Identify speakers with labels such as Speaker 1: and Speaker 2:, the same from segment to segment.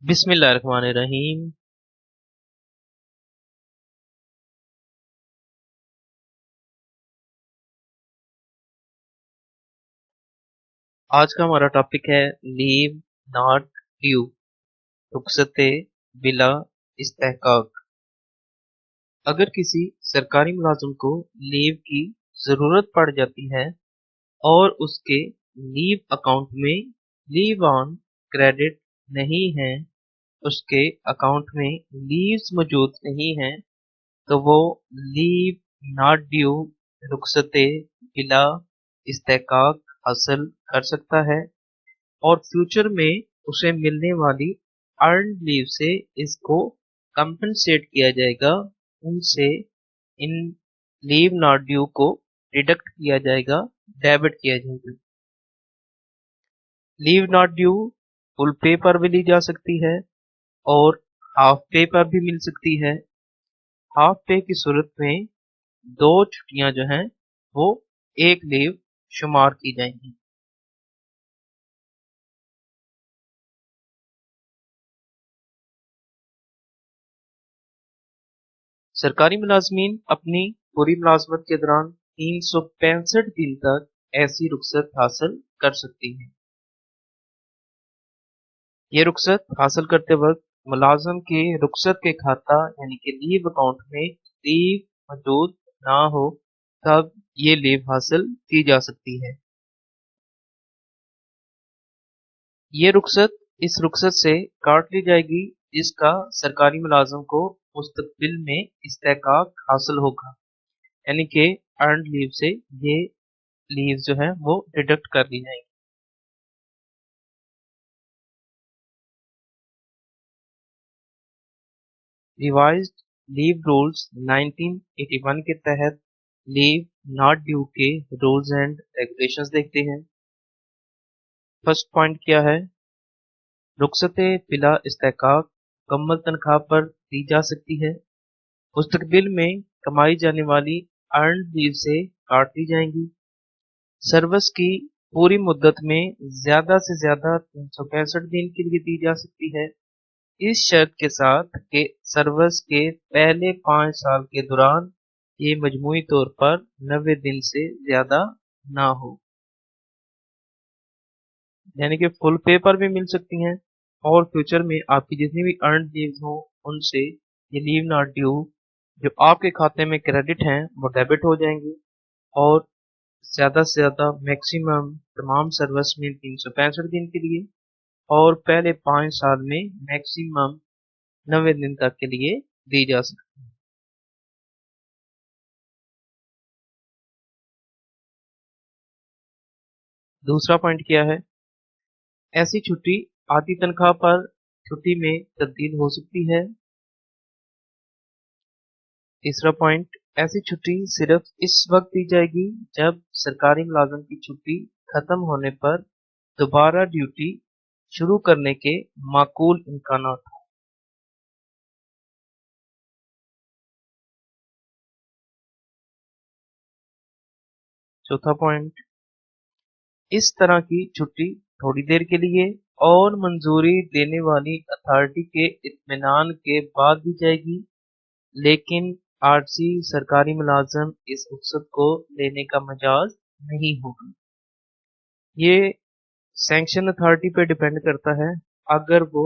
Speaker 1: बिस्मिल्लाहिर्रहमानिर्रहीम। आज का हमारा टॉपिक है लीव नॉट ड्यू, रुखसते बिला इस्तेहकाक। अगर किसी सरकारी मुलाजिम को लीव की जरूरत पड़ जाती है और उसके लीव अकाउंट में लीव ऑन क्रेडिट नहीं है, उसके अकाउंट में लीव्स मौजूद नहीं हैं, तो वो लीव नॉट ड्यू, रुखसते बिला इस्तेहकाक हासिल कर सकता है और फ्यूचर में उसे मिलने वाली अर्न लीव से इसको कंपनसेट किया जाएगा। उनसे इन लीव नॉट ड्यू को डिडक्ट किया जाएगा, डेबिट किया जाएगा। लीव नॉट ड्यू फुल पे पर भी ली जा सकती है और हाफ पे पर भी मिल सकती है। हाफ पे की सूरत में दो छुट्टियां जो हैं वो एक लीव शुमार की जाएंगी। सरकारी मुलाजमीन अपनी पूरी मुलाजमत के दौरान 365 दिन तक ऐसी रुखसत हासिल कर सकती हैं। ये रुखसत हासिल करते वक्त मुलाजम के रुखसत के खाता यानी कि लीव अकाउंट में लीव मौजूद ना हो, तब ये लीव हासिल की जा सकती है। ये रुखसत इस रुखसत से काट ली जाएगी जिसका सरकारी मुलाजम को मुस्तकबिल में इस्तेहकाक हासिल होगा, यानी कि अर्नड लीव से ये लीव जो है वो डिडक्ट कर ली जाएंगी। रिवाइज्ड लीव रूल्स 1981 के तहत लीव नॉट ड्यू के रूल्स एंड रेगुलेशंस देखते हैं। फर्स्ट पॉइंट क्या है? रुखसत बिला इस्तेहकाक मुकम्मल तनख्वाह पर दी जा सकती है। मुस्तकबिल में कमाई जाने वाली अर्न लीव से काट ली जाएंगी। सर्विस की पूरी मुद्दत में से ज्यादा 365 दिन के लिए दी जा सकती है, इस शर्त के साथ कि सर्विस के पहले 5 साल के दौरान ये मजमूई तौर पर 90 दिन से ज्यादा ना हो। यानी कि फुल पे पर भी मिल सकती हैं और फ्यूचर में आपकी जितनी भी अर्न लीव्स हो उनसे ये लीव नॉट ड्यू जो आपके खाते में क्रेडिट हैं वो डेबिट हो जाएंगे और ज्यादा से ज्यादा मैक्सिमम तमाम सर्विस में 365 दिन के लिए और पहले 5 साल में मैक्सिमम 90 दिन तक के लिए दी जा सकती है। दूसरा पॉइंट क्या है? ऐसी छुट्टी आधी तनख्वाह पर छुट्टी में तब्दील हो सकती है। तीसरा पॉइंट, ऐसी छुट्टी सिर्फ इस वक्त दी जाएगी जब सरकारी मुलाजम की छुट्टी खत्म होने पर दोबारा ड्यूटी शुरू करने के माकूल इम्कानात हों। चौथा पॉइंट, इस तरह की छुट्टी थोड़ी देर के लिए और मंजूरी देने वाली अथॉरिटी के इत्मीनान के बाद दी जाएगी, लेकिन आरसी सरकारी मुलाजम इस रुख्सत को लेने का मजाज नहीं होगा। ये सैंक्शन अथॉरिटी पे डिपेंड करता है। अगर वो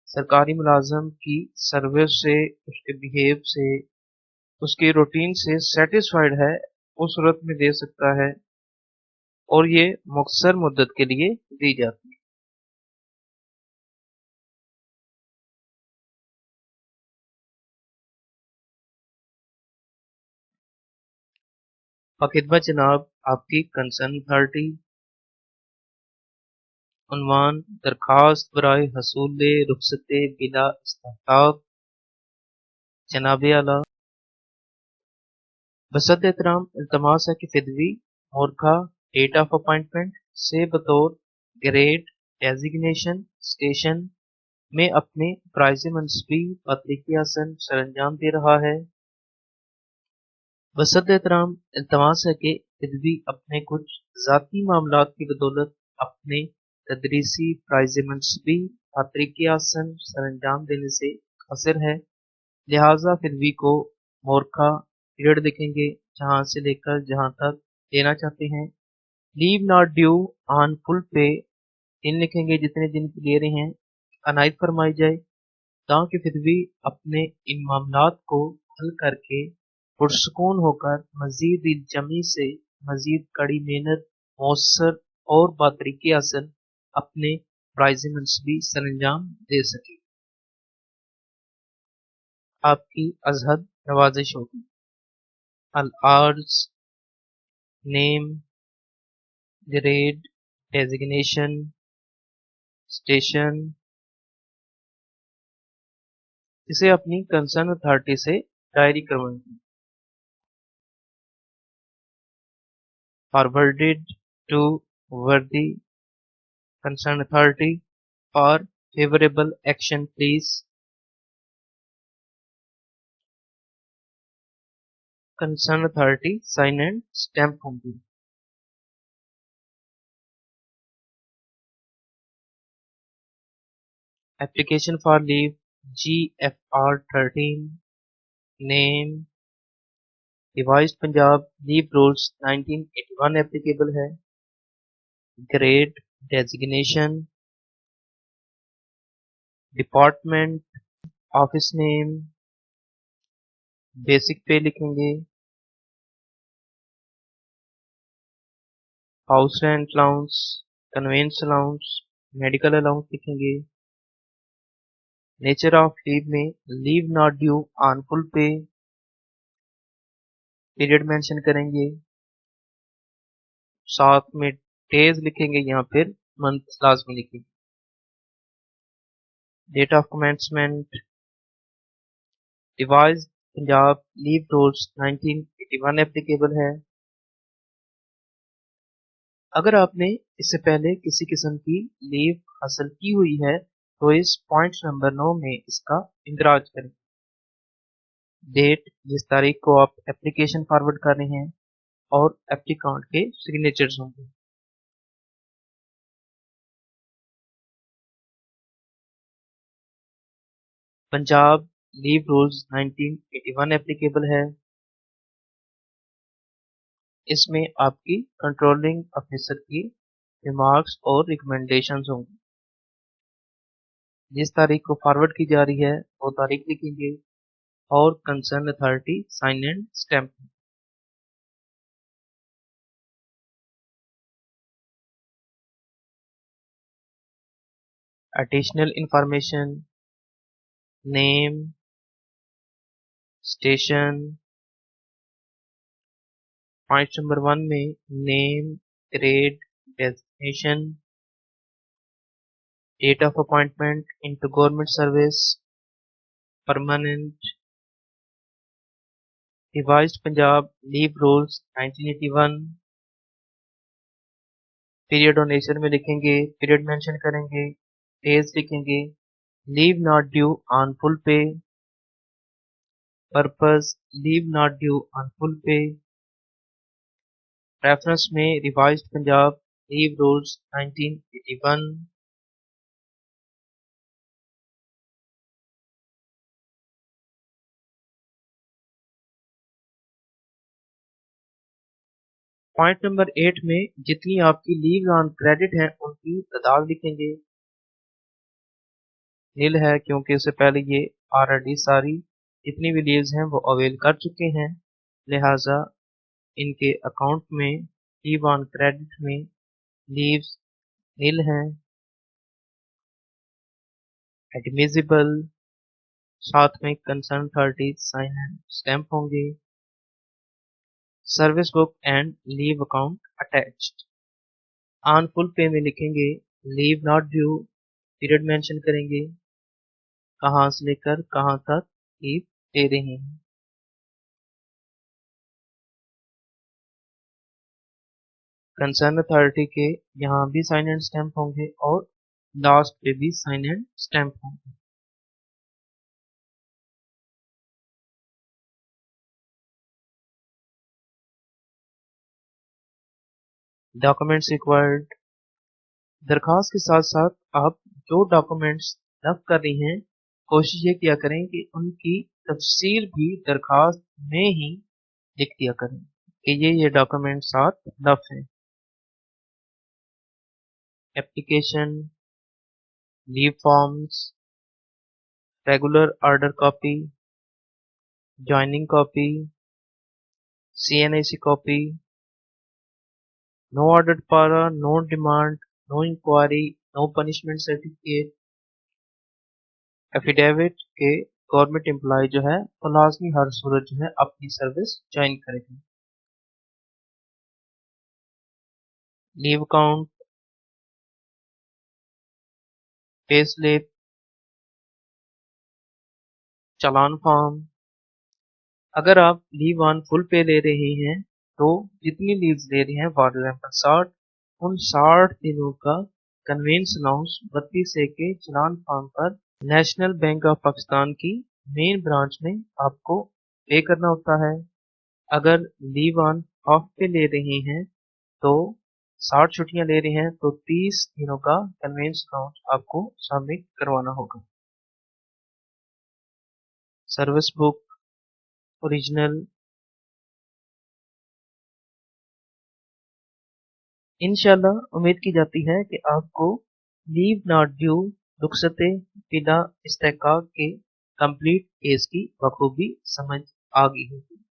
Speaker 1: सरकारी मुलाजम की सर्विस से, उसके बिहेव से, उसकी रूटीन से सेटिस्फाइड है, उस सूरत में दे सकता है और ये मुख्तसर मुद्दत के लिए दी जाती है। खिदमत जनाब आपकी कंसर्न अथॉरिटी। उन्वान दरखास्त बराए हसूल रुखसत बिला इस्तेहकाक। जनाब आला बसद एहतराम इल्तमास है कि फिदवी मोरखा डेट ऑफ अपॉइंटमेंट से बतौर ग्रेड डेजिग्नेशन स्टेशन में अपने प्राइज मनसबी पत्रिकी आसन सरंजाम दे रहा है। बसद एहतराम इल्तमास है कि फिदवी अपने कुछ ज़ाती मामलात की बदौलत अपने तदरीसी प्राइज मंसूबी तरीके आसन सर अंजाम देने से कासिर है, लिहाजा फिर वी को मोरखा पीरियड लिखेंगे जहाँ से लेकर जहाँ तक देना चाहते हैं। Leave not due on full पे दिन लिखेंगे जितने दिन के ले रहे हैं अनायत फरमाई जाए, ताकि फिर भी अपने इन मामलात को हल करके पुरसकून होकर मजीद दिलजमी से मजीद कड़ी मेहनत मौसर और बातरीके असल अपने प्राइज मंसूबी सर अंजाम दे सके। आपकी अजहद नवाजिश होगी। अल आर्ज नेम ग्रेड डेजिग्नेशन स्टेशन इसे अपनी कंसर्न अथॉरिटी से डायरी करवाएंगे। Forwarded to worthy concern authority और favourable action please. Concern authority sign and stamp होंगी। Application for leave GFR 13 name revised Punjab leave rules 1981 applicable है। Grade designation department office name basic pay लिखेंगे। House rent allowance conveyance allowance medical allowance लिखेंगे। Nature of leave में leave not due on full पे period mention करेंगे, साथ में days लिखेंगे, यहाँ फिर मंथ लाजमी लिखेंगे। Date of commencement revised Punjab leave rules 1981 applicable है। अगर आपने इससे पहले किसी किस्म की लीव हासिल की हुई है तो इस पॉइंट नंबर 9 में इसका इंदराज करें। डेट जिस तारीख को आप एप्लीकेशन फॉरवर्ड कर रहे हैं और एप्लीकांट के सिग्नेचर्स होंगे। पंजाब लीव रूल्स 1981 एप्लीकेबल है। इसमें आपकी कंट्रोलिंग ऑफिसर की रिमार्क्स और रिकमेंडेशंस होंगी। जिस तारीख को फॉरवर्ड की जा रही है वो तारीख लिखेंगे और concern authority sign and stamp. Additional information name station point number 1 में name grade designation date of appointment into government service permanent revised Punjab leave rules 1981 period donation में लिखेंगे, पीरियड मेंशन करेंगे, डेज लिखेंगे, leave not due on full pay purpose leave not due on full pay reference में revised Punjab leave rules 1981 point number 8 में जितनी आपकी leave on credit हैं उनकी तादाद लिखेंगे। नील है क्योंकि इससे पहले ये ऑलरेडी सारी जितनी भी लीव्स हैं वो अवेल कर चुके हैं, लिहाजा इनके अकाउंट में लीव ऑन क्रेडिट में लीव्स नील हैं। एडमिजिबल साथ में concern authority sign and stamp होंगे। Service book and leave account attached. On full pay में लिखेंगे leave not due period mention करेंगे, कहाँ से लेकर कहाँ तक लीव दे रहे हैं। कंसर्न अथॉरिटी के यहाँ भी साइन एंड स्टैंप होंगे और लास्ट पे भी साइन एंड स्टैंप होंगे। डॉक्यूमेंट्स रिक्वायर्ड दरखास्त के साथ साथ आप जो डॉक्यूमेंट्स रख कर रही हैं, कोशिश ये किया करें कि उनकी तफसील भी दरखास्त में ही लिख दिया करें कि ये डॉक्यूमेंट साथ लफ हैं। Application, leave forms, regular order copy, joining copy, CNAC copy, no order para, no demand, no inquiry, no punishment certificate, affidavit के गवर्नमेंट एम्प्लॉय जो है वो लाजमी हर सूरत जो है अपनी सर्विस ज्वाइन करेगी। Leave account, pay slip, challan form. अगर आप लीव ऑन फुल पे ले रहे हैं तो जितनी लीव्स ले रही हैं फॉर एग्जाम्पल 60, उन 60 दिनों का कन्वेंस अलाउंस 32A के चालान फॉर्म पर नेशनल बैंक ऑफ पाकिस्तान की मेन ब्रांच में आपको पे करना होता है। अगर लीव ऑन हाफ पे ले रहे हैं तो 60 छुट्टियां ले रहे हैं तो 30 दिनों का कन्वेंस अलाउंस आपको सबमिट करवाना होगा। Service book original. इंशाल्लाह उम्मीद की जाती है कि आपको लीव नॉट ड्यू रुखसत बिला इस्तेहकाक के कंप्लीट केस की बखूबी समझ आ गई होगी।